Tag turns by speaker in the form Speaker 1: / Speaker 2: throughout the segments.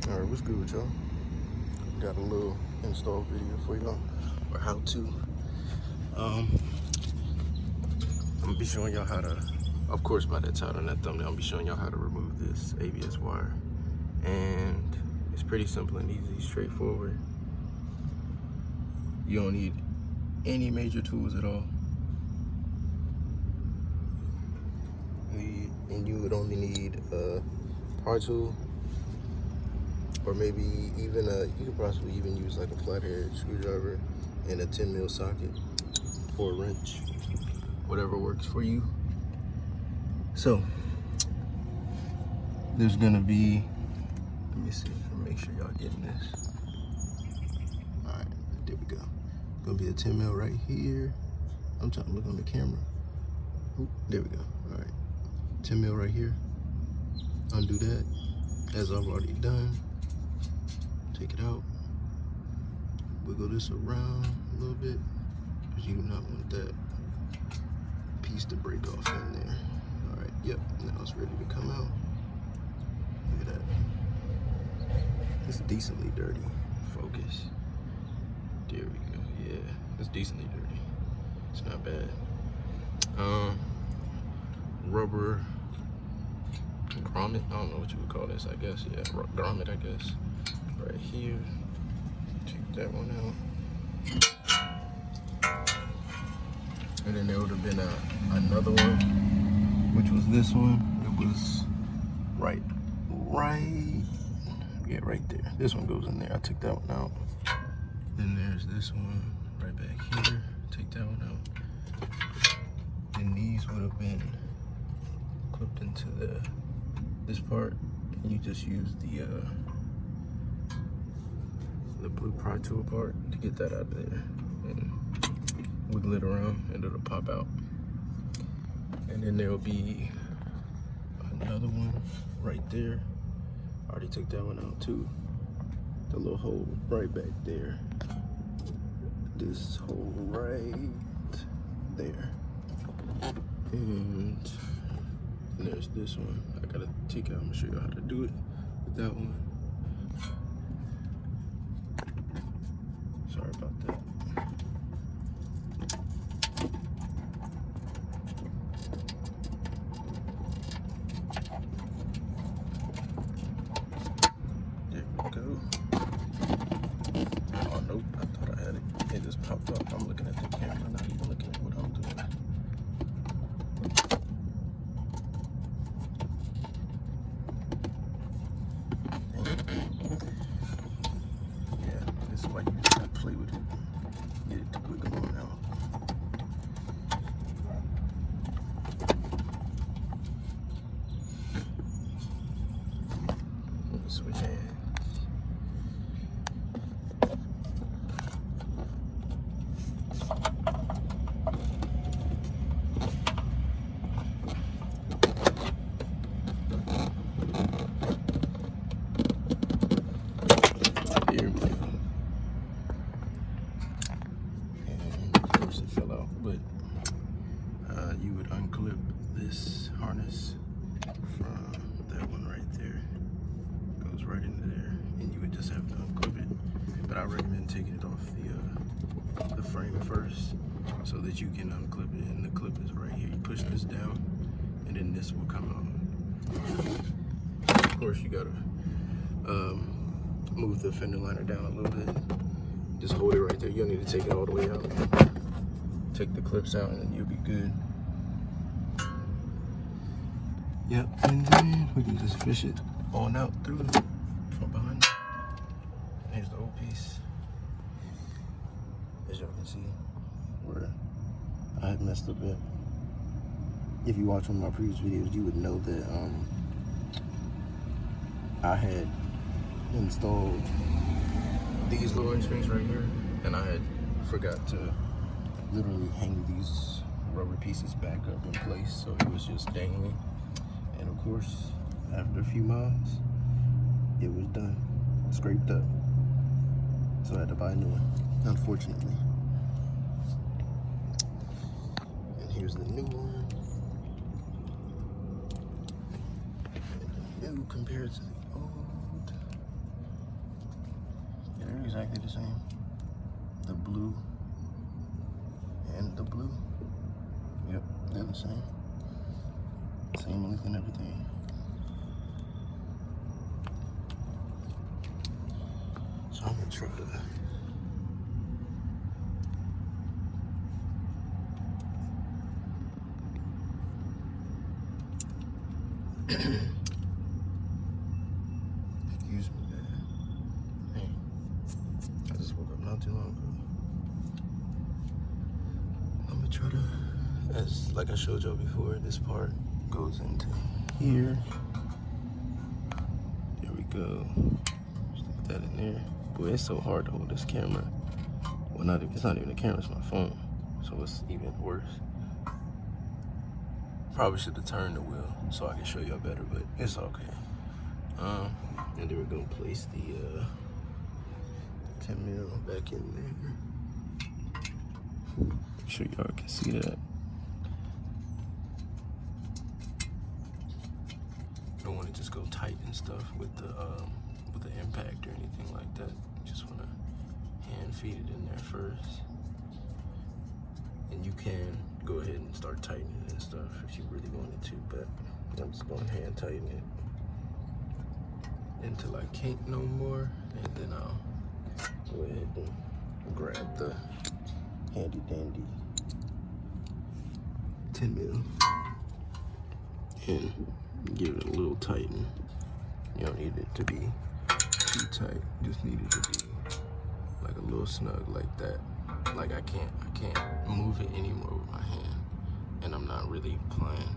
Speaker 1: Alright, what's good with y'all? Got a little install video for y'all, or how to. I'm gonna be showing y'all how to, of course by that title and that thumbnail, I'm gonna be showing y'all how to remove this ABS wire. And it's pretty simple and easy, straightforward. You don't need any major tools at all. And you would only need a power tool, or maybe even you could possibly even use like a flathead screwdriver and a 10mm socket or a wrench, whatever works for you. So there's gonna be, let me see, make sure y'all getting this. All right, there we go. Gonna be a 10mm right here. I'm trying to look on the camera. Ooh, there we go. All right, 10mm right here. Undo that, as I've already done. Take it out. Wiggle this around a little bit, because you do not want that piece to break off in there. All right, yep, now it's ready to come out. Look at that. It's decently dirty. Focus. There we go. Yeah, it's decently dirty. It's not bad. Rubber grommet. I don't know what you would call this. I guess, yeah, grommet. I guess. Right here. Take that one out. And then there would have been another one, which was this one. It was right there. This one goes in there. I took that one out. Then there's this one right back here. Take that one out. Then these would have been clipped into this part, and you just use the blue pry tool part to get that out of there, and wiggle it around, and it'll pop out. And then there'll be another one right there. I already took that one out too. The little hole right back there. This hole right there. And there's this one. I gotta take out. I'm gonna show you how to do it with that one. Sorry about that. There we go. Oh nope, I thought I had it. It just popped up. I'm looking at the camera, not even looking at what I'm doing. Yeah, this is why you just gotta play with it. Get it to wiggle on out. Switch hands. Here we go. And of course it fell out, but you would unclip this harness from that one right there. Goes right into there, and you would just have to unclip it. But I recommend taking it off the frame first, so that you can unclip it. And the clip is right here. You push this down, and then this will come out. Of course, you gotta move the fender liner down a little bit. Just hold it right there. You don't need to take it all the way out. Take the clips out, and then you'll be good. Yep, and then we can just fish it on out through from behind. Here's the old piece. As y'all can see, where I had messed up at. If you watch one of my previous videos, you would know that I had installed these lowering springs right here, and I had forgot to literally hang these rubber pieces back up in place, so it was just dangling. And of course, after a few miles, it was done, scraped up. So I had to buy a new one, unfortunately. And here's the new one. And the new compared to the old. exactly the same. The blue and the blue. Yep, they're the same. Same length and everything. So I'm gonna try to excuse me, man. Hey, I just woke up not too long ago. I'm gonna try to, as like I showed y'all before, this part goes into here. There we go. Stick that in there. Boy, it's so hard to hold this camera. Well, it's not even a camera, it's my phone. So it's even worse. Probably should have turned the wheel so I can show y'all better, but it's okay. And then we're gonna place the 10 mil back in there. Make sure y'all can see that. Don't want to just go tight and stuff with the impact or anything like that. Just want to hand feed it in there first. And you can go ahead and start tightening it and stuff if you really wanted to, but I'm just going to hand tighten it until I can't no more, and then I'll go ahead and grab the handy dandy 10 mil and give it a little tighten. You don't need it to be too tight, you just need it to be like a little snug like that. Like I can't move it anymore with my hand, and I'm not really applying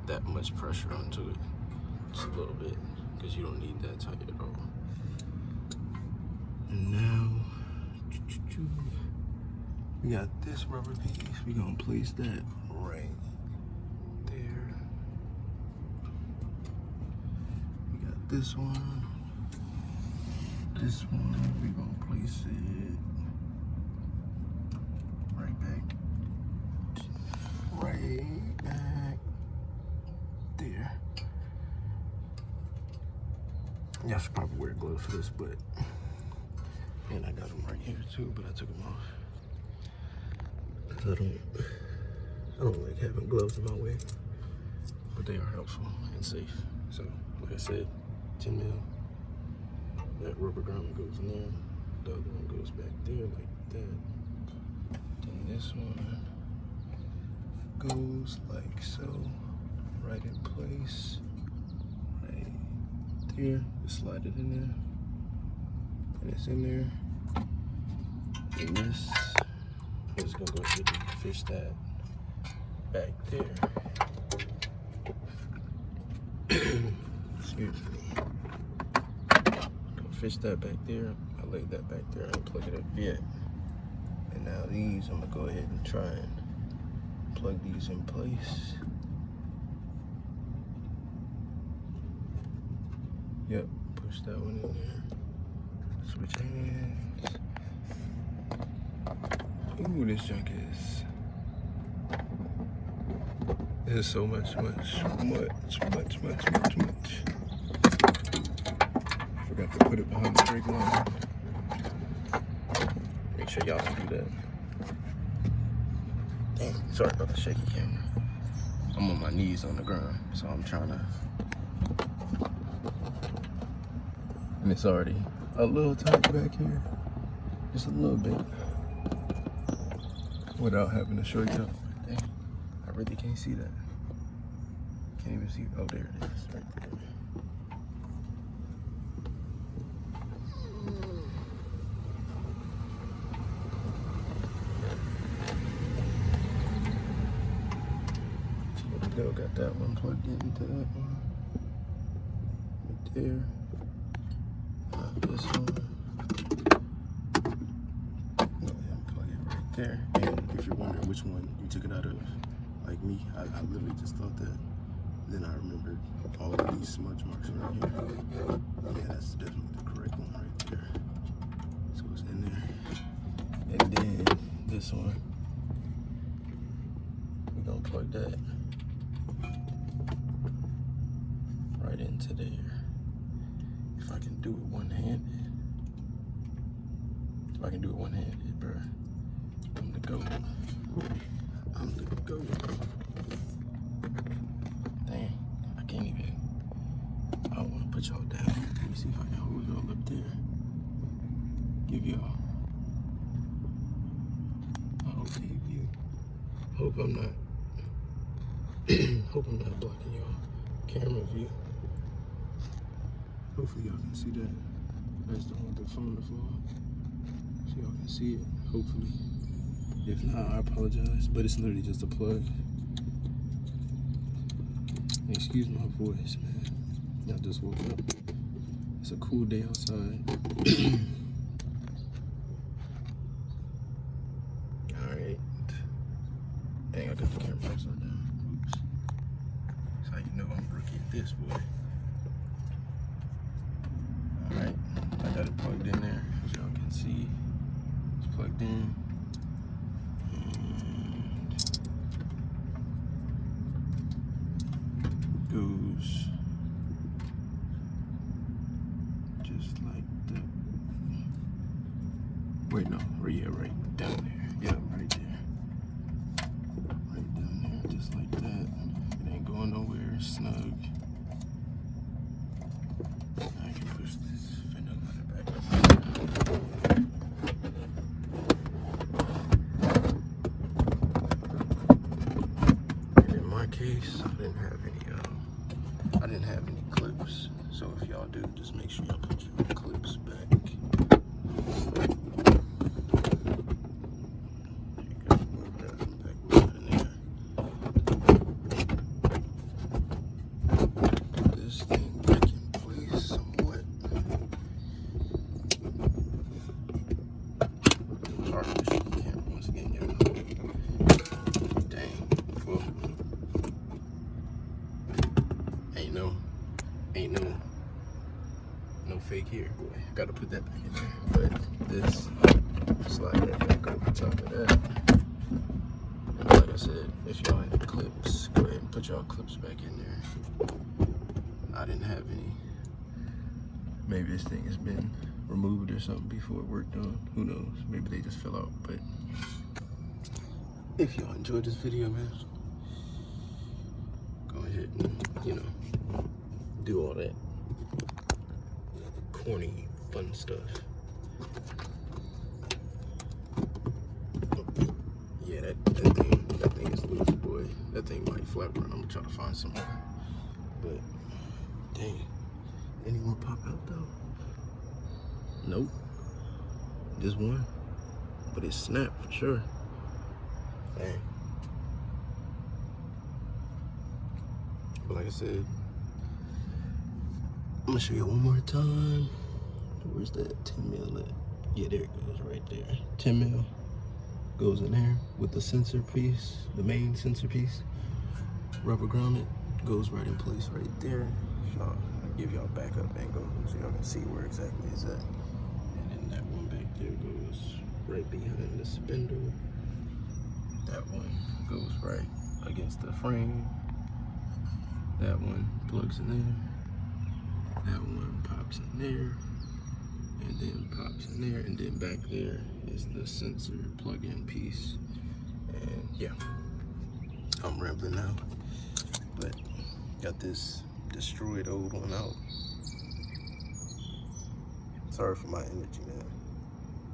Speaker 1: that much pressure onto it. Just a little bit, because you don't need that tight at all. And now we got this rubber piece. We're gonna place that right there. We got this one. This one, we're gonna place it right back there. Y'all should probably wear gloves for this, but, and I got them right here too, but I took them off. Cause I don't like having gloves in my way, but they are helpful and safe. So, like I said, 10 mil. That rubber garment goes in there. The other one goes back there like that. Then this one goes like so, right in place, right there. Just slide it in there, and it's in there. And this is gonna go ahead and fish that back there. Excuse me. Fish that back there. I laid that back there. I ain't plug it up yet. And now these, I'm gonna go ahead and try and plug these in place. Yep, push that one in there. Switch hands. Ooh, this junk is. There's so much. Forgot to put it behind the brake line. Make sure y'all can do that. Dang, sorry about the shaky camera. I'm on my knees on the ground, so I'm trying to. And it's already a little tight back here. Just a little bit. Without having to show you. Dang, I really can't see that. Can't even see. Oh, there it is, right there. There we go, got that one plugged into that one. Right there. This one. No, yeah, plug it right there. And if you're wondering which one you took it out of, like me, I literally just thought that. Then I remembered all of these smudge marks right here. Yeah, that's definitely the correct one right there. So it's in there. And then this one, we're gonna plug that right into there. If I can do it one-handed. I can do it one-handed, bro. I'm the GOAT. I'm the GOAT. Dang, I can't even. I don't want to put y'all down. Let me see if I can hold y'all up there. Give y'all an okay view. Hope I'm not. Hope I'm not blocking y'all camera view. Hopefully y'all can see that. I just don't want the phone to fall. So y'all can see it, hopefully. If not, I apologize, but it's literally just a plug. Excuse my voice, man. I just woke up. It's a cool day outside. Alright. Dang, I got the camera upside down. Oops. That's how you know I'm a rookie at this, boy. Alright, I got it plugged in there, as y'all can see. It's plugged in. And goes just like that. Wait, no, yeah, right down there. Yeah, right there. Right down there, just like that. It ain't going nowhere, snug. I can push this fender lighter back up. And in my case, I didn't have any clips. So if y'all do, just make sure y'all put your clips back. There you go. Move that back behind there. Put this thing back in place somewhat. Hard to shoot the camera once again, y'all. Dang. Well, ain't no fake here, boy. Gotta put that back in there. But this slide that back over top of that. And like I said, if y'all have clips, go ahead and put y'all clips back in there. I didn't have any. Maybe this thing has been removed or something before it worked on. Who knows? Maybe they just fell out. But if y'all enjoyed this video, man, go ahead and, do all that corny, fun stuff. Yeah, that thing is loose, boy. That thing might flap around. I'm gonna try to find some more. But dang, any more pop out though? Nope. Just one. But it snapped for sure. Dang. But like I said, I'm gonna show you one more time. Where's that 10 mil at? Yeah, there it goes right there. 10 mil goes in there with the sensor piece, the main sensor piece. Rubber grounded goes right in place right there. So I'll give y'all backup angle so y'all can see where exactly it's at. And then that one back there goes right behind the spindle. That one goes right against the frame. That one plugs in there. That one pops in there, and then pops in there, and then back there is the sensor plug-in piece. And yeah, I'm rambling now, but got this destroyed old one out. Sorry for my energy, man.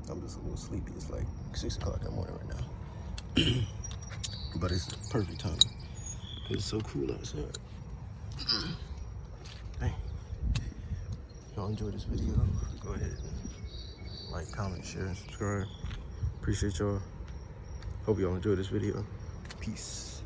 Speaker 1: I'm just a little sleepy. It's like 6 o'clock in the morning right now. But it's perfect timing because it's so cool outside. Dang. Y'all enjoyed this video, go ahead and like, comment, share, and subscribe. Appreciate y'all. Hope y'all enjoyed this video. Peace.